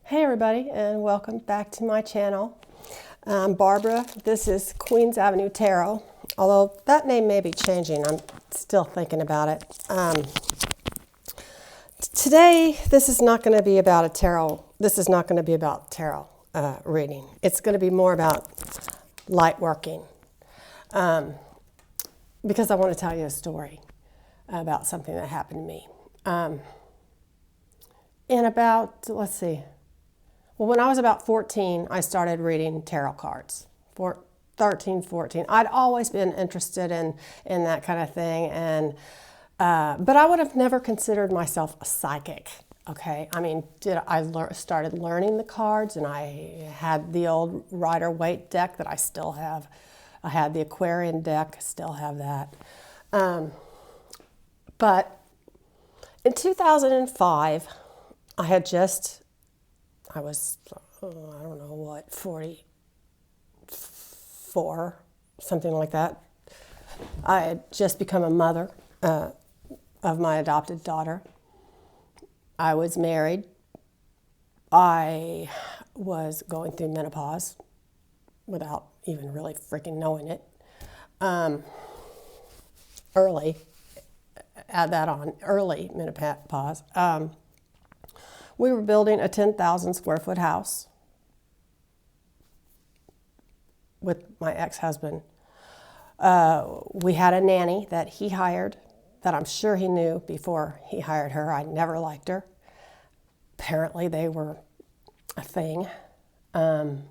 Hey everybody, and welcome back to my channel. I'm Barbara. This is Queens Avenue Tarot, although that name may be changing. I'm still thinking about it. Today, this is not going to be about a tarot. This is not going to be about tarot reading. It's going to be more about light working, because I want to tell you a story about something that happened to me. In about, let's see, well, when I was about 14, I started reading tarot cards. 13, 14. I'd always been interested in that kind of thing, and but I would have never considered myself a psychic. Okay, I mean, started learning the cards, and I had the old Rider-Waite deck that I still have. I had the Aquarian deck, still have that. But in 2005, I was, I don't know what, 44, something like that. I had just become a mother of my adopted daughter. I was married. I was going through menopause without even really freaking knowing it. Early, add that on, early menopause. We were building a 10,000 square foot house with my ex-husband. We had a nanny that he hired, that I'm sure he knew before he hired her. I never liked her. Apparently they were a thing. I'm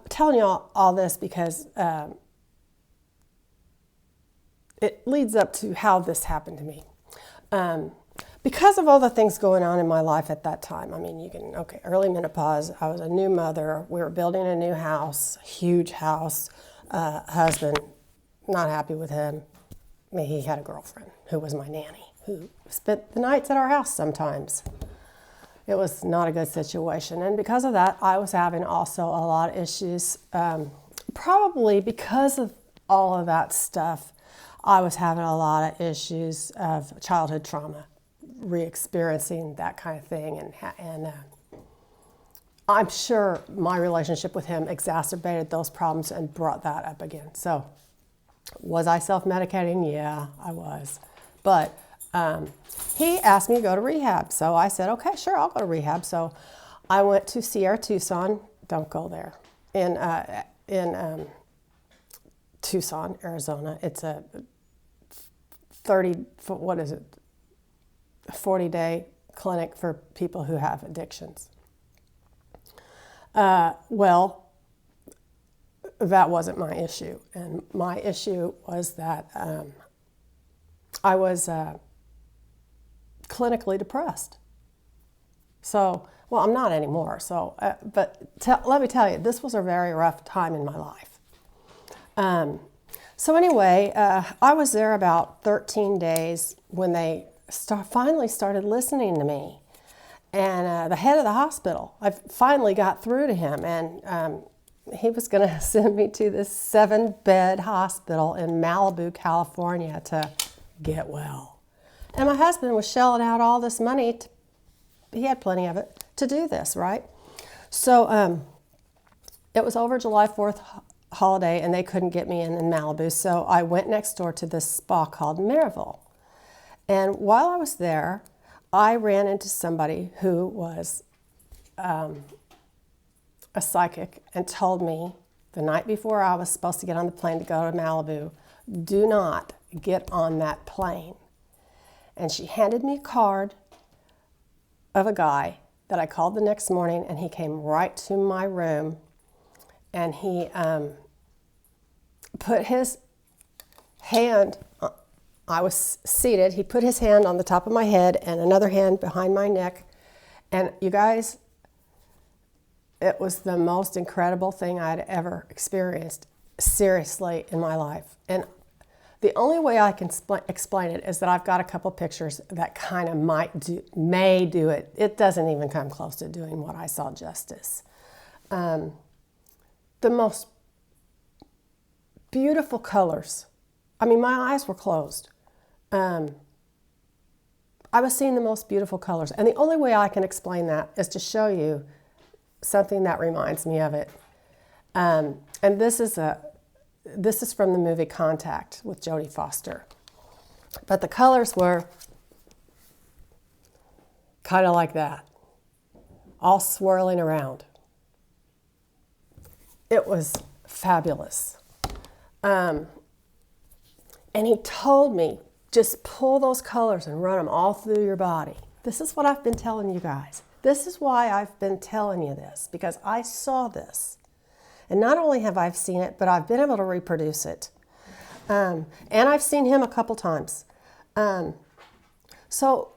telling you all this because it leads up to how this happened to me. Because of all the things going on in my life at that time. I mean, early menopause, I was a new mother, we were building a new house, huge house, husband, not happy with him. I mean, he had a girlfriend who was my nanny, who spent the nights at our house sometimes. It was not a good situation, and because of that, I was having also a lot of issues. Probably because of all of that stuff, I was having a lot of issues of childhood trauma, re-experiencing that kind of thing, and I'm sure my relationship with him exacerbated those problems and brought that up again. So, was I self-medicating? Yeah, I was. But he asked me to go to rehab, so I said, okay, sure, I'll go to rehab. So I went to Sierra Tucson. Don't go there. In Tucson, Arizona. It's a 40-day clinic for people who have addictions. Well, that wasn't my issue. And my issue was that I was clinically depressed. So, well, I'm not anymore. So, but let me tell you, this was a very rough time in my life. So anyway, I was there about 13 days when they finally started listening to me. And the head of the hospital, I finally got through to him, and he was going to send me to this 7-bed hospital in Malibu, California to get well. And my husband was shelling out all this money, he had plenty of it, to do this, right? So it was over July 4th holiday, and they couldn't get me in Malibu, so I went next door to this spa called Maryville. And while I was there, I ran into somebody who was a psychic and told me the night before I was supposed to get on the plane to go to Malibu, do not get on that plane. And she handed me a card of a guy that I called the next morning, and he came right to my room, and he put his hand, I was seated, he put his hand on the top of my head and another hand behind my neck. And you guys, it was the most incredible thing I'd ever experienced, seriously, in my life. And the only way I can explain it is that I've got a couple pictures that kind of may do it. It doesn't even come close to doing what I saw justice. The most beautiful colors. I mean, my eyes were closed. I was seeing the most beautiful colors. And the only way I can explain that is to show you something that reminds me of it. And this is from the movie Contact with Jodie Foster. But the colors were kind of like that, all swirling around. It was fabulous. And he told me, just pull those colors and run them all through your body. This is what I've been telling you guys. This is why I've been telling you this, because I saw this. And not only have I seen it, but I've been able to reproduce it. And I've seen him a couple times. So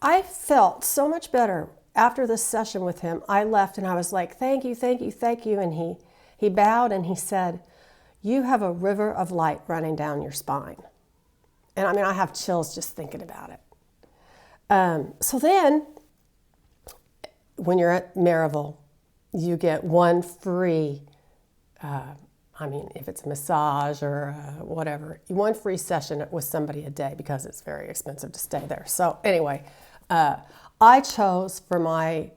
I felt so much better after this session with him. I left and I was like, thank you, thank you, thank you. And he bowed and he said, you have a river of light running down your spine. And I mean, I have chills just thinking about it. So then, when you're at Maryville, you get one free, if it's a massage or whatever, one free session with somebody a day because it's very expensive to stay there. So anyway, I chose for my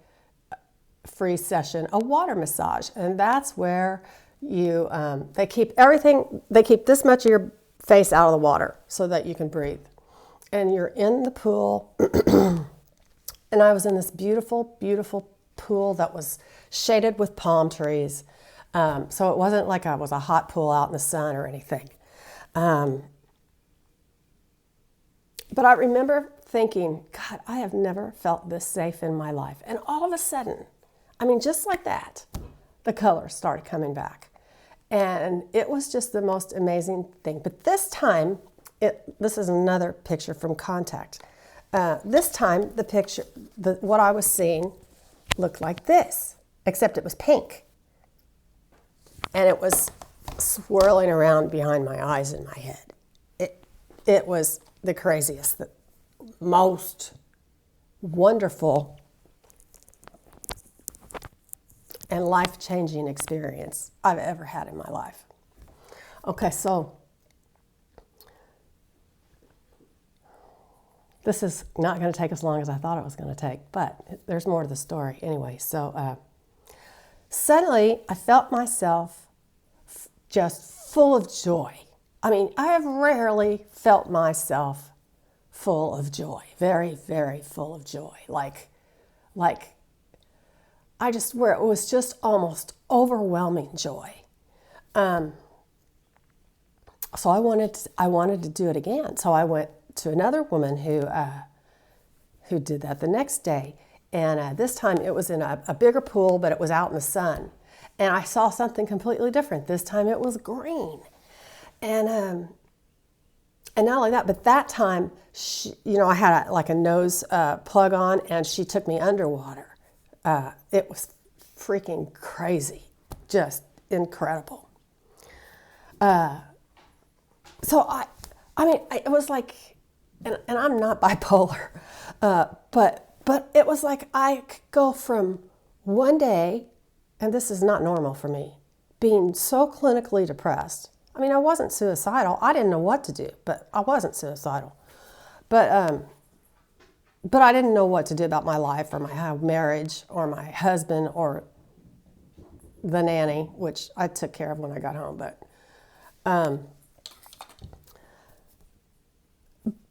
free session a water massage, and that's where they keep this much of your face out of the water so that you can breathe. And you're in the pool, and I was in this beautiful, beautiful pool that was shaded with palm trees. So it wasn't like I was a hot pool out in the sun or anything. But I remember thinking, God, I have never felt this safe in my life. And all of a sudden, just like that, the colors started coming back. And it was just the most amazing thing. But this time, this is another picture from Contact. This time, the picture, what I was seeing looked like this, except it was pink. And it was swirling around behind my eyes and my head. It was the craziest, the most wonderful and life-changing experience I've ever had in my life. Okay, so this is not going to take as long as I thought it was going to take, but there's more to the story. Anyway, so suddenly I felt myself just full of joy. I have rarely felt myself full of joy, very, very full of joy. Like where it was just almost overwhelming joy. So I wanted to do it again. So I went to another woman who did that the next day. And this time it was in a bigger pool, but it was out in the sun. And I saw something completely different. This time it was green. And not only that, but that time, I had a nose plug on, and she took me underwater. It was freaking crazy, just incredible. So it was like, and I'm not bipolar, but it was like I could go from one day, and this is not normal for me, being so clinically depressed. I wasn't suicidal. I didn't know what to do, but I wasn't suicidal. But I didn't know what to do about my life or my marriage or my husband or the nanny, which I took care of when I got home.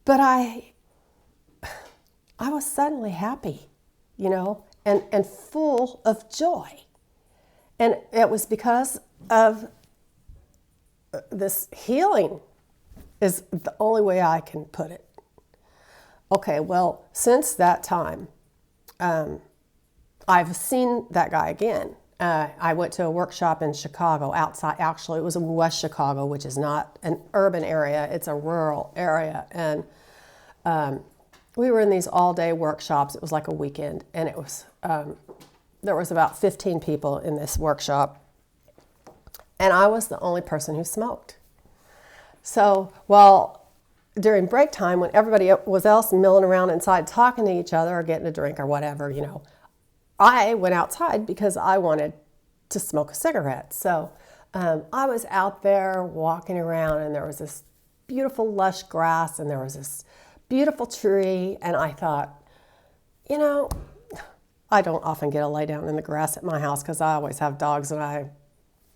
But I was suddenly happy, and full of joy. And it was because of this healing is the only way I can put it. Okay, well, since that time, I've seen that guy again. I went to a workshop in Chicago outside. Actually, it was in West Chicago, which is not an urban area. It's a rural area. And we were in these all-day workshops. It was like a weekend. And it was there was about 15 people in this workshop. And I was the only person who smoked. So, during break time, when everybody was else milling around inside talking to each other or getting a drink or whatever, I went outside because I wanted to smoke a cigarette. So I was out there walking around, and there was this beautiful lush grass, and there was this beautiful tree, and I thought, you know, I don't often get to lay down in the grass at my house because I always have dogs, and I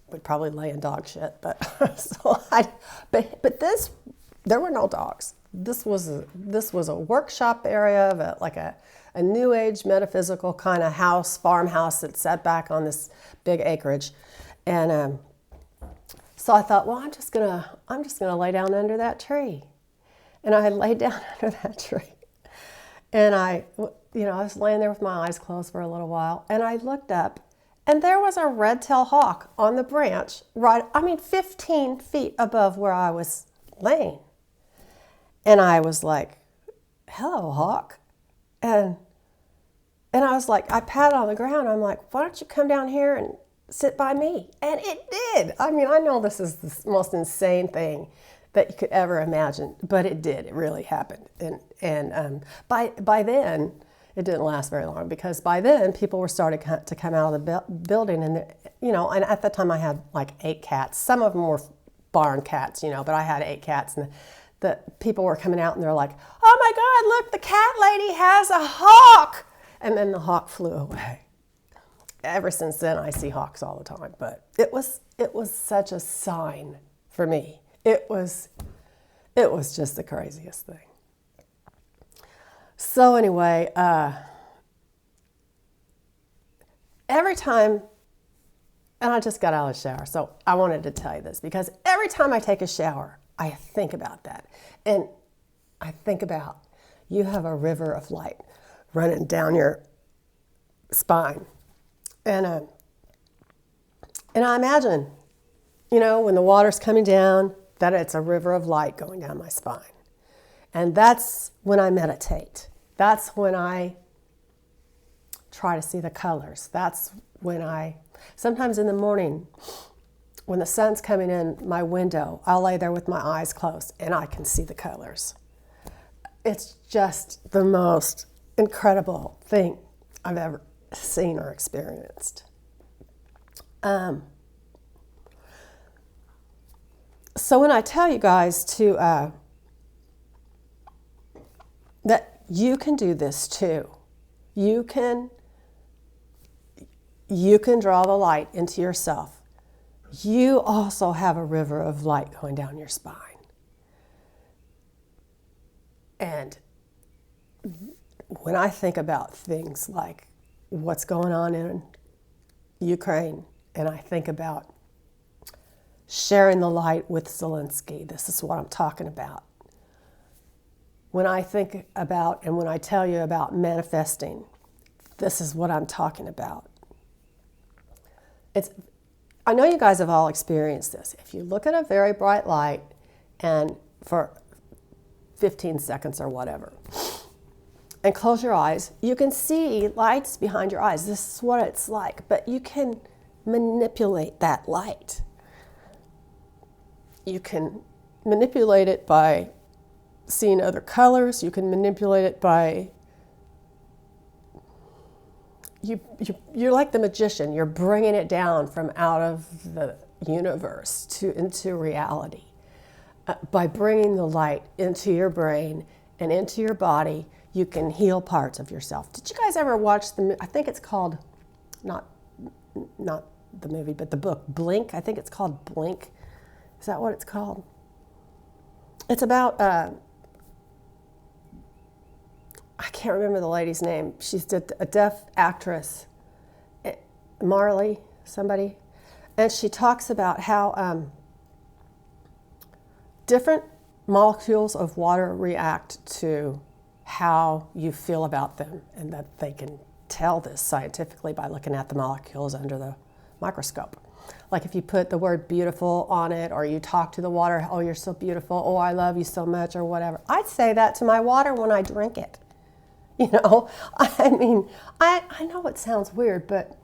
would probably lay in dog shit. But but this, there were no dogs. This was a workshop area of a new age metaphysical kind of house, farmhouse that sat back on this big acreage, and so I thought, well, I'm just gonna lay down under that tree, and I laid down under that tree, and I was laying there with my eyes closed for a little while, and I looked up, and there was a red-tailed hawk on the branch, 15 feet above where I was laying. And I was like, hello, hawk. And I was like, I patted on the ground. I'm like, why don't you come down here and sit by me? And it did. I mean, I know this is the most insane thing that you could ever imagine, but it did. It really happened. And by then, it didn't last very long, because by then people were starting to come out of the building, and and at that time I had like 8 cats. Some of them were barn cats, but I had 8 cats, and the people were coming out and they're like, oh my God, look, the cat lady has a hawk. And then the hawk flew away. Ever since then, I see hawks all the time, but it was such a sign for me. It was just the craziest thing. So anyway, every time, and I just got out of the shower, so I wanted to tell you this, because every time I take a shower, I think about that. And I think about, you have a river of light running down your spine. And I imagine, when the water's coming down, that it's a river of light going down my spine. And that's when I meditate. That's when I try to see the colors. That's when sometimes in the morning, when the sun's coming in my window, I'll lay there with my eyes closed and I can see the colors. It's just the most incredible thing I've ever seen or experienced. So when I tell you guys that you can do this too, you can draw the light into yourself. You also have a river of light going down your spine. And when I think about things like what's going on in Ukraine, and I think about sharing the light with Zelensky, this is what I'm talking about. When I think about, and when I tell you about manifesting, this is what I'm talking about. I know you guys have all experienced this. If you look at a very bright light and for 15 seconds or whatever, and close your eyes, you can see lights behind your eyes. This is what it's like, but you can manipulate that light. You can manipulate it by seeing other colors. You can manipulate it by, you're like the magician. You're bringing it down from out of the universe into reality. By bringing the light into your brain and into your body, you can heal parts of yourself. Did you guys ever watch I think it's called, not the movie, but the book, Blink? I think it's called Blink. Is that what it's called? It's about, I can't remember the lady's name. She's a deaf actress, Marlee, somebody. And she talks about how different molecules of water react to how you feel about them, and that they can tell this scientifically by looking at the molecules under the microscope. Like if you put the word beautiful on it, or you talk to the water, oh, you're so beautiful, oh, I love you so much, or whatever. I'd say that to my water when I drink it. I mean, I know it sounds weird, but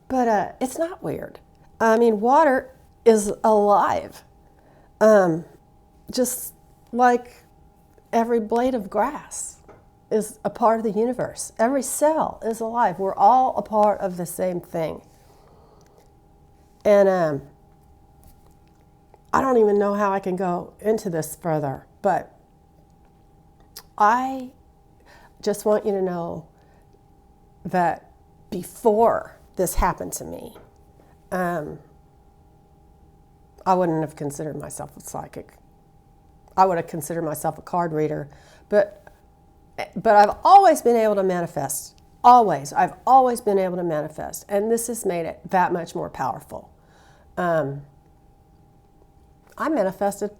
it's not weird. I mean, water is alive. Just like every blade of grass is a part of the universe. Every cell is alive. We're all a part of the same thing. And I don't even know how I can go into this further, but I just want you to know that before this happened to me, I wouldn't have considered myself a psychic. I would have considered myself a card reader, but I've always been able to manifest. Always. I've always been able to manifest, and this has made it that much more powerful. I manifested.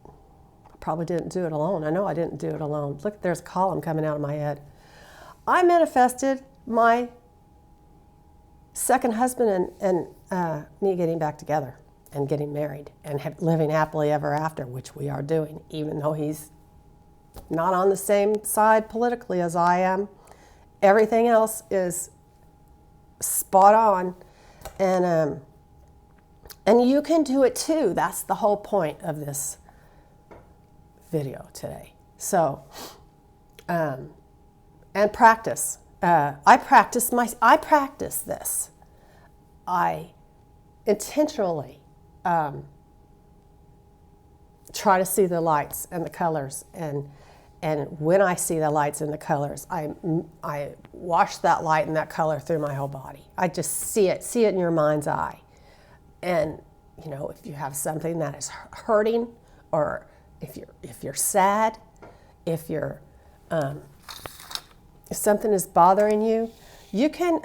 I probably didn't do it alone. I know I didn't do it alone. Look, there's a column coming out of my head. I manifested my second husband and me getting back together and getting married and living happily ever after, which we are doing, even though he's not on the same side politically as I am. Everything else is spot on, and you can do it too. That's the whole point of this video today. So, and practice. I practice this. I intentionally try to see the lights and the colors, and when I see the lights and the colors, I wash that light and that color through my whole body. I just see it in your mind's eye. And you know, if you have something that is hurting, or if you're sad, if something is bothering you, you can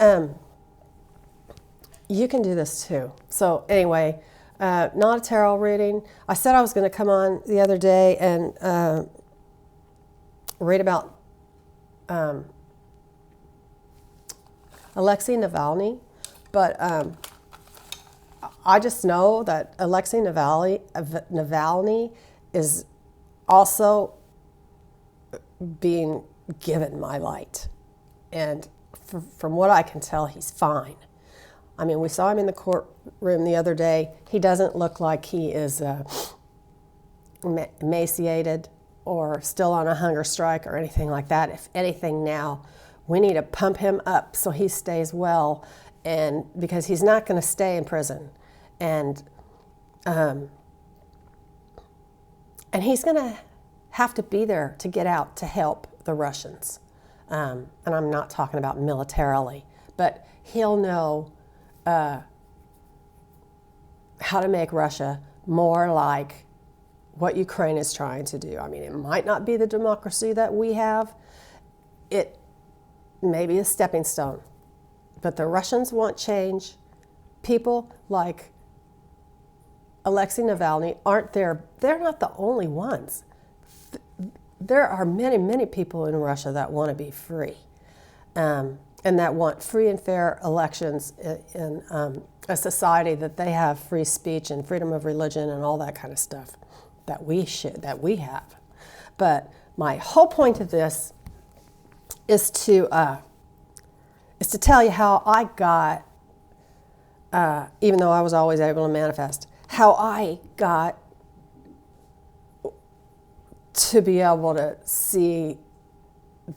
do this too. So anyway, not a tarot reading. I said I was going to come on the other day and read about Alexei Navalny, but I just know that Alexei Navalny is also being given my light, and from what I can tell, he's fine. I mean, we saw him in the courtroom the other day. He doesn't look like he is emaciated or still on a hunger strike or anything like that. If anything, now we need to pump him up so he stays well, and because he's not going to stay in prison, and he's going to have to be there to get out to help the Russians. And I'm not talking about militarily, but he'll know how to make Russia more like what Ukraine is trying to do. I mean, it might not be the democracy that we have. It may be a stepping stone. But the Russians want change. People like Alexei Navalny aren't there. They're not the only ones. There are many, many people in Russia that want to be free, and that want free and fair elections in a society that they have free speech and freedom of religion and all that kind of stuff that we have. But my whole point of this is to tell you how I got, even though I was always able to manifest, how I got to be able to see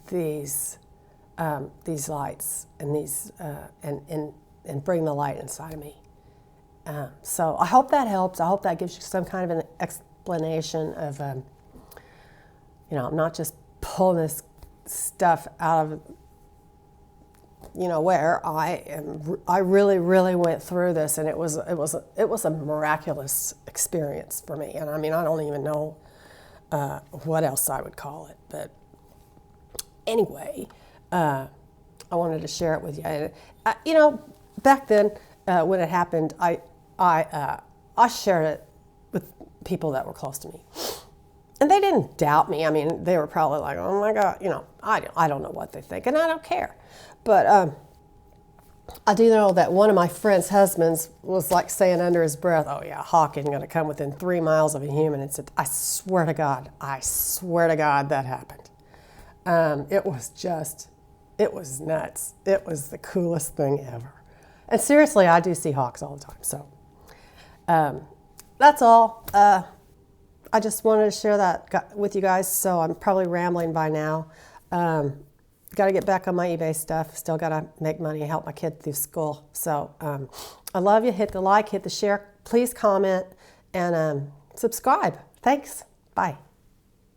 these lights and these and bring the light inside of me. So I hope that helps. I hope that gives you some kind of an explanation of, I'm not just pulling this stuff out of, where I really, really went through this, and it was a miraculous experience for me. And I mean, I don't even know what else I would call it. But anyway, I wanted to share it with you. Back then when it happened, I shared it with people that were close to me, and they didn't doubt me. I mean, they were probably like, "Oh my God," I don't know what they think, and I don't care. But I do know that one of my friend's husbands was like saying under his breath, "Oh yeah, Hawk isn't going to come within 3 miles of a human." And said, I swear to God that happened. It was nuts. It was the coolest thing ever. And seriously, I do see hawks all the time. So that's all. I just wanted to share that with you guys. So I'm probably rambling by now. Got to get back on my eBay stuff. Still got to make money, help my kid through school. So I love you. Hit the like, hit the share. Please comment and subscribe. Thanks. Bye.